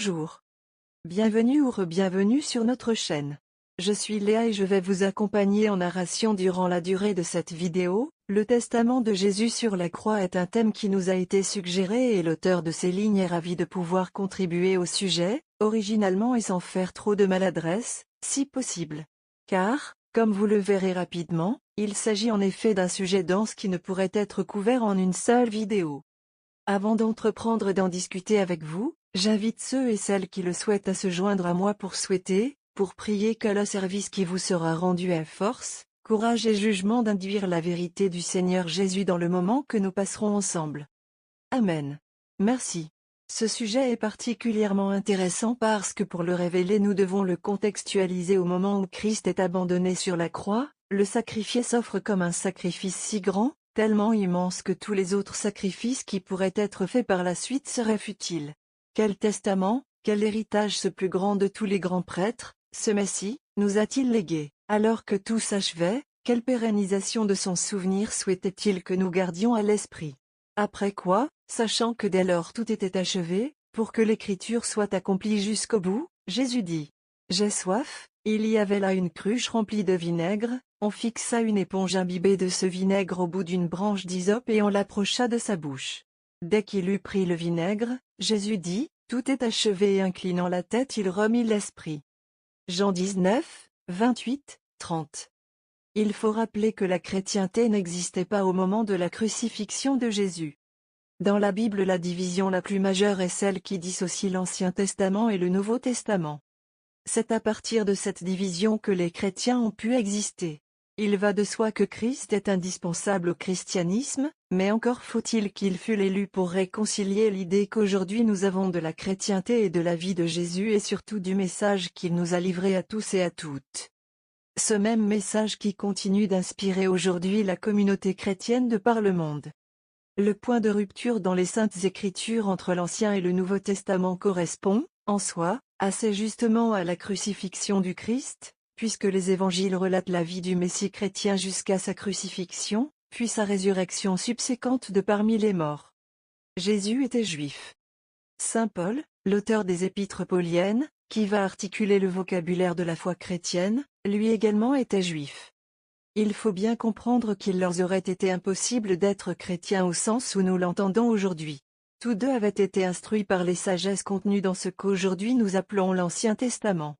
Bonjour. Bienvenue ou re-bienvenue sur notre chaîne. Je suis Léa et je vais vous accompagner en narration durant la durée de cette vidéo. Le testament de Jésus sur la croix est un thème qui nous a été suggéré et l'auteur de ces lignes est ravi de pouvoir contribuer au sujet, originalement et sans faire trop de maladresse, si possible. Car, comme vous le verrez rapidement, il s'agit en effet d'un sujet dense qui ne pourrait être couvert en une seule vidéo. Avant d'entreprendre d'en discuter avec vous, j'invite ceux et celles qui le souhaitent à se joindre à moi pour prier que le service qui vous sera rendu ait force, courage et jugement d'induire la vérité du Seigneur Jésus dans le moment que nous passerons ensemble. Amen. Merci. Ce sujet est particulièrement intéressant parce que pour le révéler nous devons le contextualiser au moment où Christ est abandonné sur la croix, le sacrifié s'offre comme un sacrifice si grand, tellement immense que tous les autres sacrifices qui pourraient être faits par la suite seraient futiles. Quel testament, quel héritage ce plus grand de tous les grands prêtres, ce Messie, nous a-t-il légué? Alors que tout s'achevait, quelle pérennisation de son souvenir souhaitait-il que nous gardions à l'esprit? Après quoi, sachant que dès lors tout était achevé, pour que l'écriture soit accomplie jusqu'au bout, Jésus dit: « J'ai soif ». Il y avait là une cruche remplie de vinaigre, on fixa une éponge imbibée de ce vinaigre au bout d'une branche d'hysope et on l'approcha de sa bouche. Dès qu'il eut pris le vinaigre, Jésus dit: « Tout est achevé et inclinant la tête il remit l'esprit. » Jean 19, 28, 30. Il faut rappeler que la chrétienté n'existait pas au moment de la crucifixion de Jésus. Dans la Bible la division la plus majeure est celle qui dissocie l'Ancien Testament et le Nouveau Testament. C'est à partir de cette division que les chrétiens ont pu exister. Il va de soi que Christ est indispensable au christianisme, mais encore faut-il qu'il fût l'élu pour réconcilier l'idée qu'aujourd'hui nous avons de la chrétienté et de la vie de Jésus et surtout du message qu'il nous a livré à tous et à toutes. Ce même message qui continue d'inspirer aujourd'hui la communauté chrétienne de par le monde. Le point de rupture dans les Saintes Écritures entre l'Ancien et le Nouveau Testament correspond, en soi, assez justement à la crucifixion du Christ, puisque les évangiles relatent la vie du Messie chrétien jusqu'à sa crucifixion, puis sa résurrection subséquente de parmi les morts. Jésus était juif. Saint Paul, l'auteur des épîtres pauliennes, qui va articuler le vocabulaire de la foi chrétienne, lui également était juif. Il faut bien comprendre qu'il leur aurait été impossible d'être chrétiens au sens où nous l'entendons aujourd'hui. Tous deux avaient été instruits par les sagesses contenues dans ce qu'aujourd'hui nous appelons l'Ancien Testament.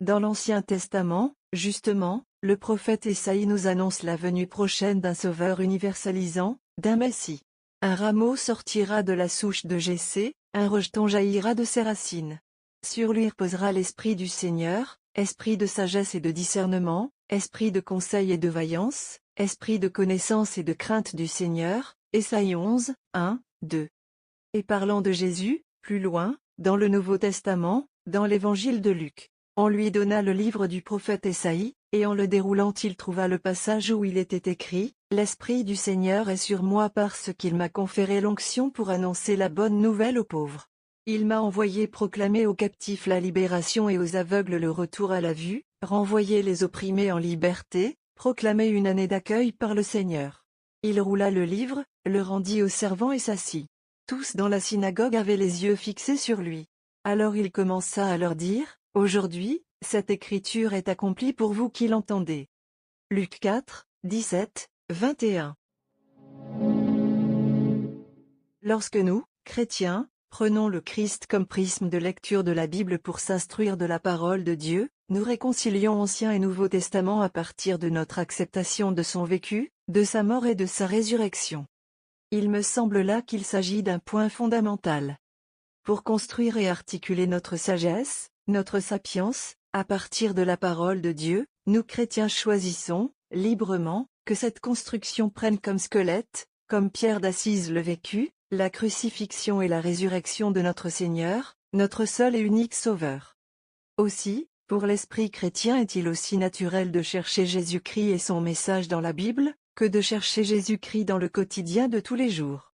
Dans l'Ancien Testament, justement, le prophète Ésaïe nous annonce la venue prochaine d'un sauveur universalisant, d'un Messie. Un rameau sortira de la souche de Jessé, un rejeton jaillira de ses racines. Sur lui reposera l'esprit du Seigneur, esprit de sagesse et de discernement, esprit de conseil et de vaillance, esprit de connaissance et de crainte du Seigneur. Ésaïe 11, 1, 2. Et parlant de Jésus, plus loin, dans le Nouveau Testament, dans l'Évangile de Luc, on lui donna le livre du prophète Ésaïe, et en le déroulant il trouva le passage où il était écrit: « L'Esprit du Seigneur est sur moi parce qu'il m'a conféré l'onction pour annoncer la bonne nouvelle aux pauvres. Il m'a envoyé proclamer aux captifs la libération et aux aveugles le retour à la vue, renvoyer les opprimés en liberté, proclamer une année d'accueil par le Seigneur. » Il roula le livre, le rendit aux servants et s'assit. Tous dans la synagogue avaient les yeux fixés sur lui. Alors il commença à leur dire: « Aujourd'hui, cette écriture est accomplie pour vous qui l'entendez. » Luc 4, 17, 21. Lorsque nous, chrétiens, prenons le Christ comme prisme de lecture de la Bible pour s'instruire de la parole de Dieu, nous réconcilions Ancien et Nouveau Testament à partir de notre acceptation de son vécu, de sa mort et de sa résurrection. Il me semble là qu'il s'agit d'un point fondamental. Pour construire et articuler notre sagesse, notre sapience, à partir de la parole de Dieu, nous chrétiens choisissons, librement, que cette construction prenne comme squelette, comme pierre d'assise le vécu, la crucifixion et la résurrection de notre Seigneur, notre seul et unique Sauveur. Aussi, pour l'esprit chrétien est-il aussi naturel de chercher Jésus-Christ et son message dans la Bible, que de chercher Jésus-Christ dans le quotidien de tous les jours.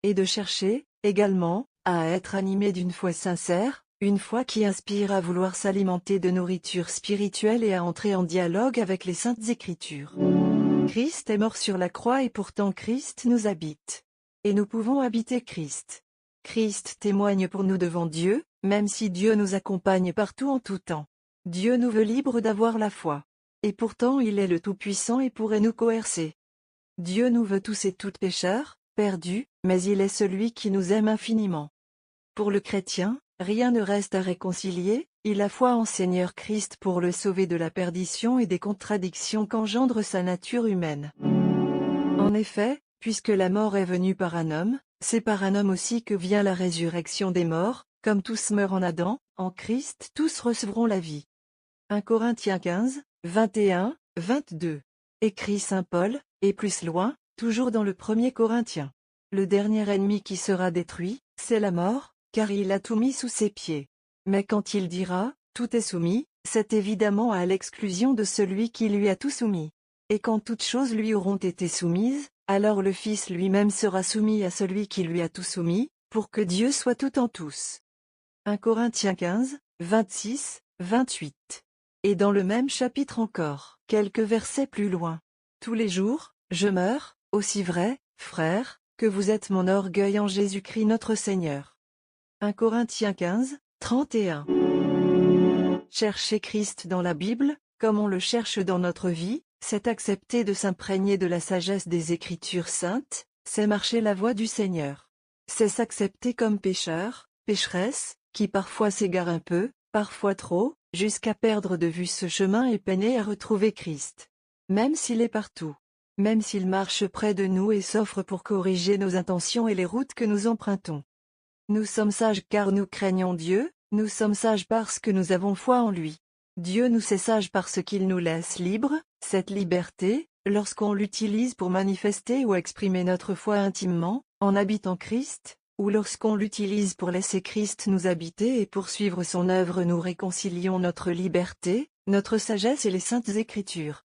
Et de chercher, également, à être animé d'une foi sincère, une foi qui inspire à vouloir s'alimenter de nourriture spirituelle et à entrer en dialogue avec les Saintes Écritures. Christ est mort sur la croix et pourtant Christ nous habite. et nous pouvons habiter Christ. Christ témoigne pour nous devant Dieu, même si Dieu nous accompagne partout en tout temps. Dieu nous veut libres d'avoir la foi. Et pourtant il est le Tout-Puissant et pourrait nous coercer. Dieu nous veut tous et toutes pécheurs, perdus, mais il est celui qui nous aime infiniment. Pour le chrétien, rien ne reste à réconcilier, il a foi en Seigneur Christ pour le sauver de la perdition et des contradictions qu'engendre sa nature humaine. En effet, puisque la mort est venue par un homme, c'est par un homme aussi que vient la résurrection des morts, comme tous meurent en Adam, en Christ tous recevront la vie. 1 Corinthiens 15, 21, 22. Écrit saint Paul, et plus loin, toujours dans le 1er Corinthiens. Le dernier ennemi qui sera détruit, c'est la mort, car il a tout mis sous ses pieds. Mais quand il dira, tout est soumis, c'est évidemment à l'exclusion de celui qui lui a tout soumis. Et quand toutes choses lui auront été soumises, alors le Fils lui-même sera soumis à celui qui lui a tout soumis, pour que Dieu soit tout en tous. 1 Corinthiens 15, 26, 28. Et dans le même chapitre encore, quelques versets plus loin. Tous les jours, je meurs, aussi vrai, frères, que vous êtes mon orgueil en Jésus-Christ notre Seigneur. 1 Corinthiens 15, 31. Chercher Christ dans la Bible, comme on le cherche dans notre vie, c'est accepter de s'imprégner de la sagesse des Écritures saintes, c'est marcher la voie du Seigneur. C'est s'accepter comme pécheur, pécheresse, qui parfois s'égare un peu, parfois trop, jusqu'à perdre de vue ce chemin et peiner à retrouver Christ. Même s'il est partout. Même s'il marche près de nous et s'offre pour corriger nos intentions et les routes que nous empruntons. Nous sommes sages car nous craignons Dieu, nous sommes sages parce que nous avons foi en lui. Dieu nous sait sages parce qu'il nous laisse libres, cette liberté, lorsqu'on l'utilise pour manifester ou exprimer notre foi intimement, en habitant Christ, ou lorsqu'on l'utilise pour laisser Christ nous habiter et poursuivre son œuvre, nous réconcilions notre liberté, notre sagesse et les saintes Écritures.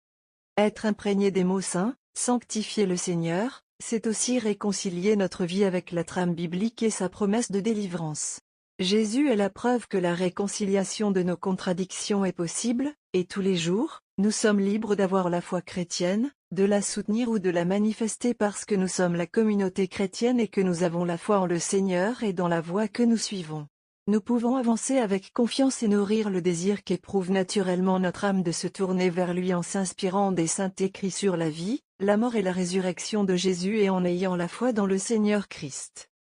Être imprégné des mots saints, sanctifier le Seigneur, c'est aussi réconcilier notre vie avec la trame biblique et sa promesse de délivrance. Jésus est la preuve que la réconciliation de nos contradictions est possible, et tous les jours, nous sommes libres d'avoir la foi chrétienne, de la soutenir ou de la manifester parce que nous sommes la communauté chrétienne et que nous avons la foi en le Seigneur et dans la voie que nous suivons. Nous pouvons avancer avec confiance et nourrir le désir qu'éprouve naturellement notre âme de se tourner vers lui en s'inspirant des saints écrits sur la vie, la mort et la résurrection de Jésus et en ayant la foi dans le Seigneur Christ.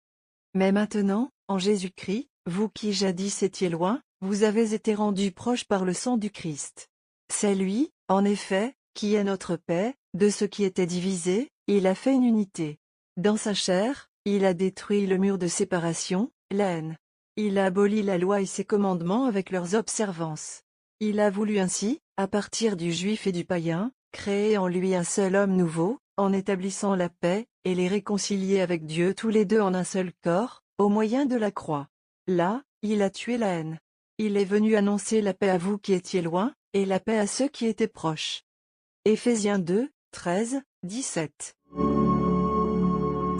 Mais maintenant, en Jésus-Christ, vous qui jadis étiez loin, vous avez été rendus proches par le sang du Christ. C'est lui, en effet, qui est notre paix, de ce qui était divisé, il a fait une unité. Dans sa chair, il a détruit le mur de séparation, la haine. Il a aboli la loi et ses commandements avec leurs observances. Il a voulu ainsi, à partir du juif et du païen, créer en lui un seul homme nouveau, en établissant la paix, et les réconcilier avec Dieu tous les deux en un seul corps, au moyen de la croix. Là, il a tué la haine. Il est venu annoncer la paix à vous qui étiez loin, et la paix à ceux qui étaient proches. Éphésiens 2, 13, 17.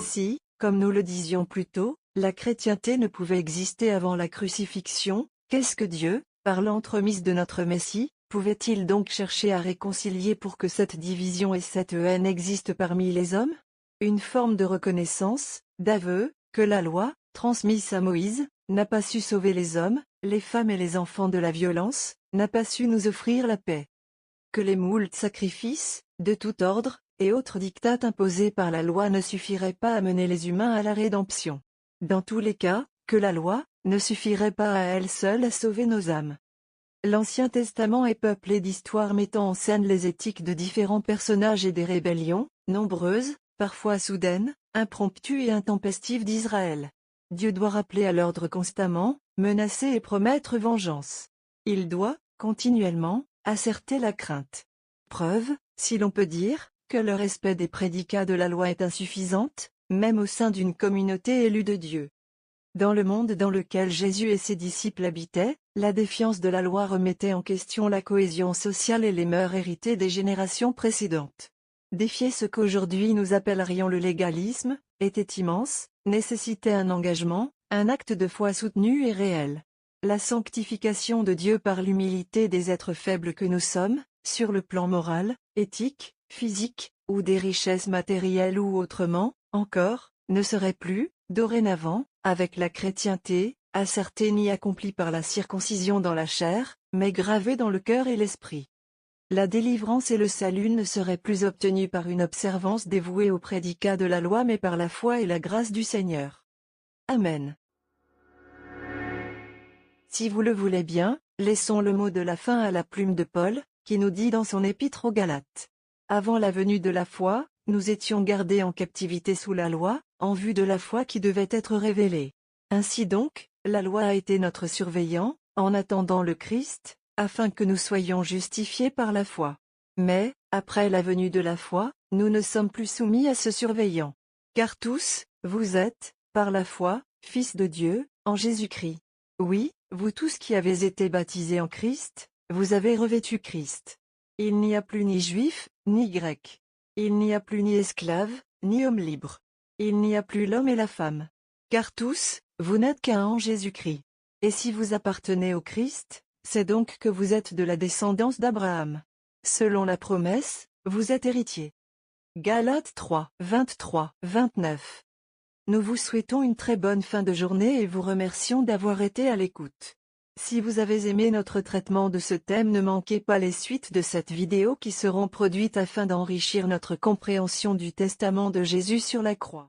Si, comme nous le disions plus tôt, la chrétienté ne pouvait exister avant la crucifixion, qu'est-ce que Dieu, par l'entremise de notre Messie, pouvait-il donc chercher à réconcilier pour que cette division et cette haine existent parmi les hommes? Une forme de reconnaissance, d'aveu, que la loi, transmise à Moïse, n'a pas su sauver les hommes, les femmes et les enfants de la violence, n'a pas su nous offrir la paix. Que les moultes sacrifices, de tout ordre, et autres dictats imposés par la loi ne suffiraient pas à mener les humains à la rédemption. Dans tous les cas, que la loi, ne suffirait pas à elle seule à sauver nos âmes. L'Ancien Testament est peuplé d'histoires mettant en scène les éthiques de différents personnages et des rébellions, nombreuses, parfois soudaines, impromptues et intempestives d'Israël. Dieu doit rappeler à l'ordre constamment, menacer et promettre vengeance. Il doit, continuellement, asserter la crainte. Preuve, si l'on peut dire, que le respect des prédicats de la loi est insuffisante, même au sein d'une communauté élue de Dieu. Dans le monde dans lequel Jésus et ses disciples habitaient, la défiance de la loi remettait en question la cohésion sociale et les mœurs héritées des générations précédentes. Défier ce qu'aujourd'hui nous appellerions le légalisme, était immense, nécessitait un engagement, un acte de foi soutenu et réel. La sanctification de Dieu par l'humilité des êtres faibles que nous sommes, sur le plan moral, éthique, physique, ou des richesses matérielles ou autrement, encore, ne serait plus, dorénavant, avec la chrétienté, assertée ni accomplie par la circoncision dans la chair, mais gravée dans le cœur et l'esprit. La délivrance et le salut ne seraient plus obtenus par une observance dévouée au prédicat de la loi mais par la foi et la grâce du Seigneur. Amen. Si vous le voulez bien, laissons le mot de la fin à la plume de Paul, qui nous dit dans son épître aux Galates. Avant la venue de la foi, nous étions gardés en captivité sous la loi, en vue de la foi qui devait être révélée. Ainsi donc, la loi a été notre surveillant, en attendant le Christ, afin que nous soyons justifiés par la foi. Mais, après la venue de la foi, nous ne sommes plus soumis à ce surveillant. Car tous, vous êtes, par la foi, fils de Dieu, en Jésus-Christ. Oui, vous tous qui avez été baptisés en Christ, vous avez revêtu Christ. Il n'y a plus ni juif, ni grec. Il n'y a plus ni esclave, ni homme libre. Il n'y a plus l'homme et la femme. Car tous, vous n'êtes qu'un en Jésus-Christ. Et si vous appartenez au Christ, c'est donc que vous êtes de la descendance d'Abraham. Selon la promesse, vous êtes héritiers. Galates 3, 23-29. Nous vous souhaitons une très bonne fin de journée et vous remercions d'avoir été à l'écoute. Si vous avez aimé notre traitement de ce thème, ne manquez pas les suites de cette vidéo qui seront produites afin d'enrichir notre compréhension du testament de Jésus sur la croix.